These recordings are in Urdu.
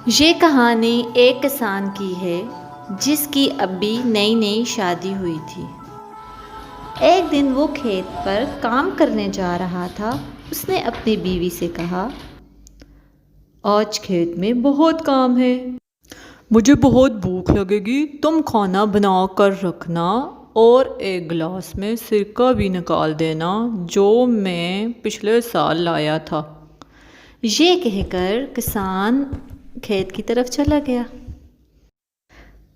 یہ کہانی ایک کسان کی ہے جس کی ابھی نئی نئی شادی ہوئی تھی۔ ایک دن وہ کھیت پر کام کرنے جا رہا تھا۔ اس نے اپنی بیوی سے کہا، آج کھیت میں بہت کام ہے، مجھے بہت بھوک لگے گی، تم کھانا بنا کر رکھنا اور ایک گلاس میں سرکہ بھی نکال دینا جو میں پچھلے سال لایا تھا۔ یہ کہہ کر کسان کھیت کی طرف چلا گیا۔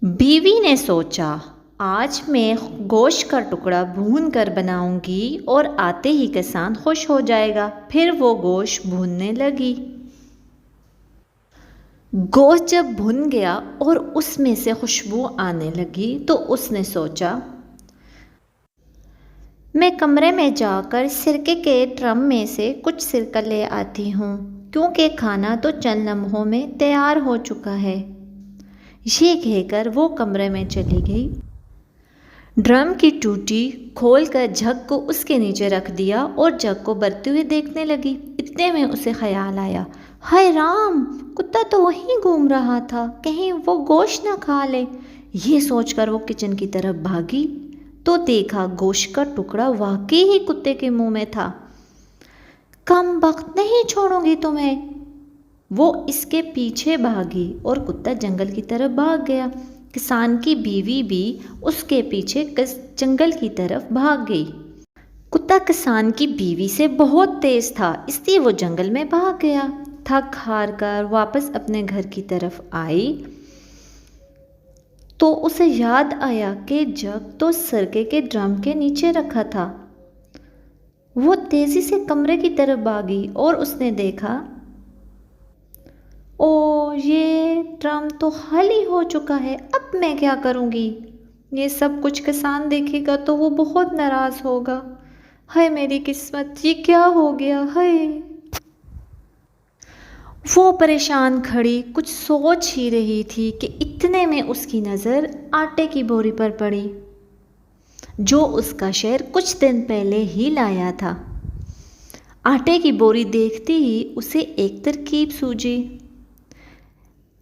بیوی نے سوچا، آج میں گوشت کا ٹکڑا بھون کر بناؤں گی اور آتے ہی کسان خوش ہو جائے گا۔ پھر وہ گوشت بھوننے لگی۔ گوشت جب بھن گیا اور اس میں سے خوشبو آنے لگی تو اس نے سوچا، میں کمرے میں جا کر سرکے کے ڈرم میں سے کچھ سرکہ لے آتی ہوں، کیونکہ کھانا تو چند لمحوں میں تیار ہو چکا ہے۔ یہ کہہ کر وہ کمرے میں چلی گئی۔ ڈرم کی ٹوٹی کھول کر جگ کو اس کے نیچے رکھ دیا اور جگ کو بھرتے ہوئے دیکھنے لگی۔ اتنے میں اسے خیال آیا، ہائے رام، کتا تو وہیں گھوم رہا تھا، کہیں وہ گوشت نہ کھا لے۔ یہ سوچ کر وہ کچن کی طرف بھاگی تو دیکھا گوشت کا ٹکڑا واقعی ہی کتے کے منہ میں تھا۔ کم بخت، نہیں چھوڑوں گی تمہیں۔ وہ اس کے پیچھے بھاگی اور کتا جنگل کی طرف بھاگ گیا۔ کسان کی بیوی بھی اس کے پیچھے جنگل کی طرف بھاگ گئی۔ کتا کسان کی بیوی سے بہت تیز تھا، اس لیے وہ جنگل میں بھاگ گیا۔ تھک ہار کر واپس اپنے گھر کی طرف آئی تو اسے یاد آیا کہ جگ تو سرکے کے ڈرم کے نیچے رکھا تھا۔ وہ تیزی سے کمرے کی طرف بھاگی اور اس نے دیکھا، یہ ڈرم تو خالی ہو چکا ہے، اب میں کیا کروں گی؟ یہ سب کچھ کسان دیکھے گا تو وہ بہت ناراض ہوگا۔ ہائے میری قسمت، یہ کیا ہو گیا، ہائے۔ وہ پریشان کھڑی کچھ سوچ ہی رہی تھی کہ اتنے میں اس کی نظر آٹے کی بوری پر پڑی جو اس کا شوہر کچھ دن پہلے ہی لایا تھا۔ آٹے کی بوری دیکھتی ہی اسے ایک ترکیب سوجھی،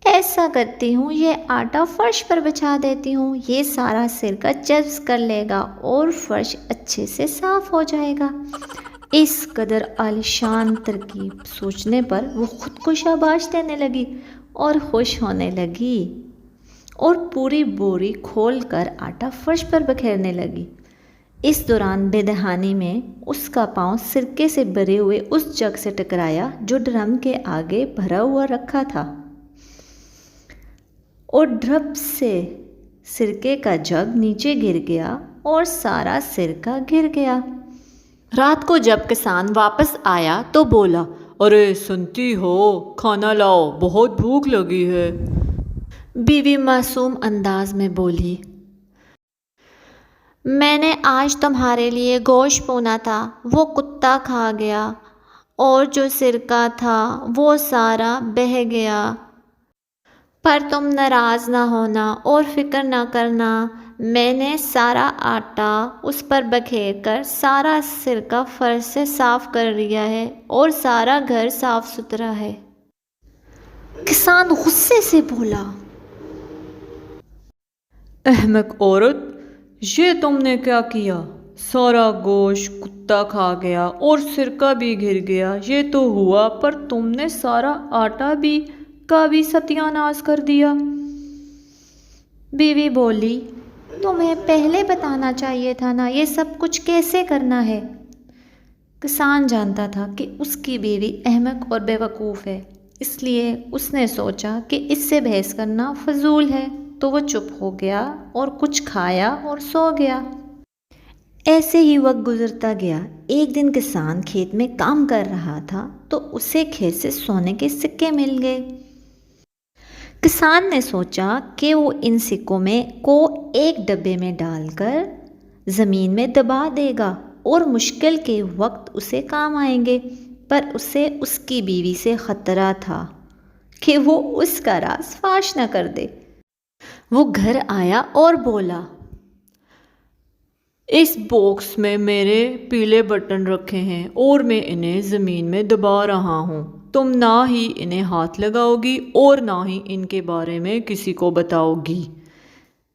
ایسا کرتی ہوں، یہ آٹا فرش پر بچھا دیتی ہوں، یہ سارا سرکہ جذب کر لے گا اور فرش اچھے سے صاف ہو جائے گا۔ اس قدر عالیشان ترکیب سوچنے پر وہ خود کو شاباش دینے لگی اور خوش ہونے لگی اور پوری بوری کھول کر آٹا فرش پر بکھیرنے لگی۔ اس دوران بے دہانی میں اس کا پاؤں سرکے سے بھرے ہوئے اس جگ سے ٹکرایا جو ڈرم کے آگے بھرا ہوا رکھا تھا، اور ڈرم سے سرکے کا جگ نیچے گر گیا اور سارا سرکہ گر گیا۔ رات کو جب کسان واپس آیا تو بولا، ارے سنتی ہو، کھانا لاؤ، بہت بھوک لگی ہے۔ بیوی معصوم انداز میں بولی، میں نے آج تمہارے لیے گوشت بھونا تھا، وہ کتا کھا گیا اور جو سرکہ تھا وہ سارا بہہ گیا۔ پر تم ناراض نہ ہونا اور فکر نہ کرنا، میں نے سارا آٹا اس پر بکھیر کر سارا سرکہ فرش سے صاف کر لیا ہے اور سارا گھر صاف ستھرا ہے۔ کسان غصے سے بولا، احمق عورت، یہ تم نے کیا کیا؟ سارا گوشت کتا کھا گیا اور سرکہ بھی گر گیا، یہ تو ہوا، پر تم نے سارا آٹا کا بھی ستیہ ناش کر دیا۔ بیوی بولی، تمہیں پہلے بتانا چاہیے تھا نا، یہ سب کچھ کیسے کرنا ہے۔ کسان جانتا تھا کہ اس کی بیوی احمق اور بے وقوف ہے، اس لیے اس نے سوچا کہ اس سے بحث کرنا فضول ہے، تو وہ چپ ہو گیا اور کچھ کھایا اور سو گیا۔ ایسے ہی وقت گزرتا گیا۔ ایک دن کسان کھیت میں کام کر رہا تھا تو اسے کھیت سے سونے کے سکے مل گئے۔ کسان نے سوچا کہ وہ ان سکوں کو ایک ڈبے میں ڈال کر زمین میں دبا دے گا اور مشکل کے وقت اسے کام آئیں گے، پر اسے اس کی بیوی سے خطرہ تھا کہ وہ اس کا راز فاش نہ کر دے۔ وہ گھر آیا اور بولا، اس باکس میں میرے پیلے بٹن رکھے ہیں اور میں انہیں زمین میں دبا رہا ہوں، تم نہ ہی انہیں ہاتھ لگاؤ گی اور نہ ہی ان کے بارے میں کسی کو بتاؤ گی۔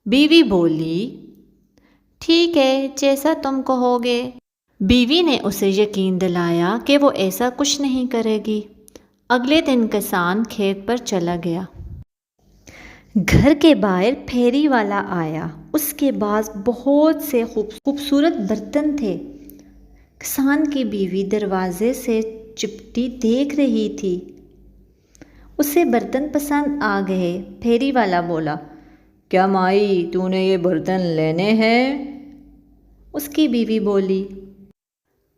بیوی بولی ٹھیک ہے جیسا تم کہو گے۔ بیوی نے اسے یقین دلایا کہ وہ ایسا کچھ نہیں کرے گی۔ اگلے دن کسان کھیت پر چلا گیا۔ گھر کے باہر پھیری والا آیا۔ اس کے پاس بہت سے خوبصورت برتن تھے۔ کسان کی بیوی دروازے سے چپٹی دیکھ رہی تھی۔ اسے برتن پسند آ گئے۔ پھیری والا بولا کیا مائی تو نے یہ برتن لینے ہیں؟ اس کی بیوی بولی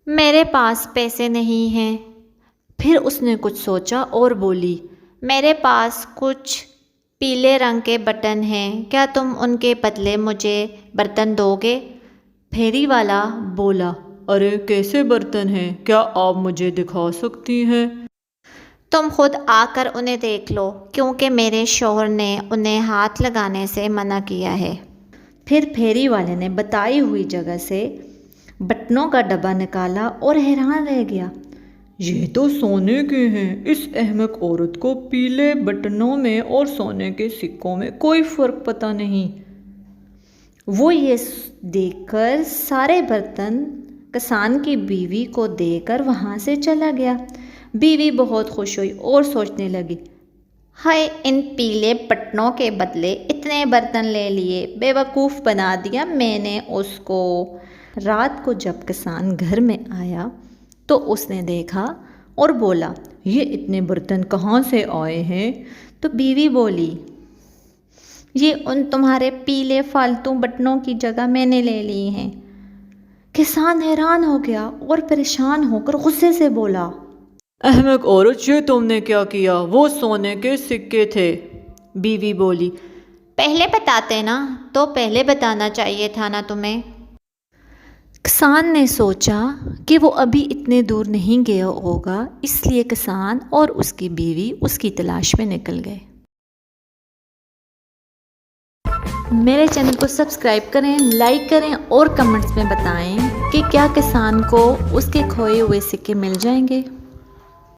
میرے پاس پیسے نہیں ہیں۔ پھر اس نے کچھ سوچا اور بولی میرے پاس کچھ پیلے رنگ کے بٹن ہیں، کیا تم ان کے بدلے مجھے برتن دو گے؟ پھیری والا بولا ارے کیسے برتن ہیں؟ کیا آپ مجھے دکھا سکتی ہیں؟ تم خود آ کر انہیں دیکھ لو، کیونکہ میرے شوہر نے انہیں ہاتھ لگانے سے منع کیا ہے۔ پھر پھیری والے نے بتائی ہوئی جگہ سے بٹنوں کا ڈبہ نکالا اور حیران رہ گیا۔ یہ تو سونے کے ہیں۔ اس احمق عورت کو پیلے بٹنوں میں اور سونے کے سکوں میں کوئی فرق پتہ نہیں۔ وہ یہ دیکھ کر سارے برتن کسان کی بیوی کو دے کر وہاں سے چلا گیا۔ بیوی بہت خوش ہوئی اور سوچنے لگی ہائے ان پیلے بٹنوں کے بدلے اتنے برتن لے لیے، بے وقوف بنا دیا میں نے اس کو۔ رات کو جب کسان گھر میں آیا تو اس نے دیکھا اور بولا یہ اتنے برتن کہاں سے آئے ہیں؟ تو بیوی بولی یہ ان تمہارے پیلے فالتو بٹنوں کی جگہ میں نے لے لی ہیں۔ کسان حیران ہو گیا اور پریشان ہو کر غصے سے بولا احمق عورت یہ تم نے کیا کیا؟ وہ سونے کے سکے تھے۔ بیوی بولی پہلے بتاتے نا، تو پہلے بتانا چاہیے تھا نا تمہیں۔ کسان نے سوچا کہ وہ ابھی اتنے دور نہیں گیا ہوگا، اس لیے کسان اور اس کی بیوی اس کی تلاش میں نکل گئے۔ میرے چینل کو سبسکرائب کریں، لائک کریں اور کمنٹس میں بتائیں کہ کیا کسان کو اس کے کھوئے ہوئے سکے مل جائیں گے۔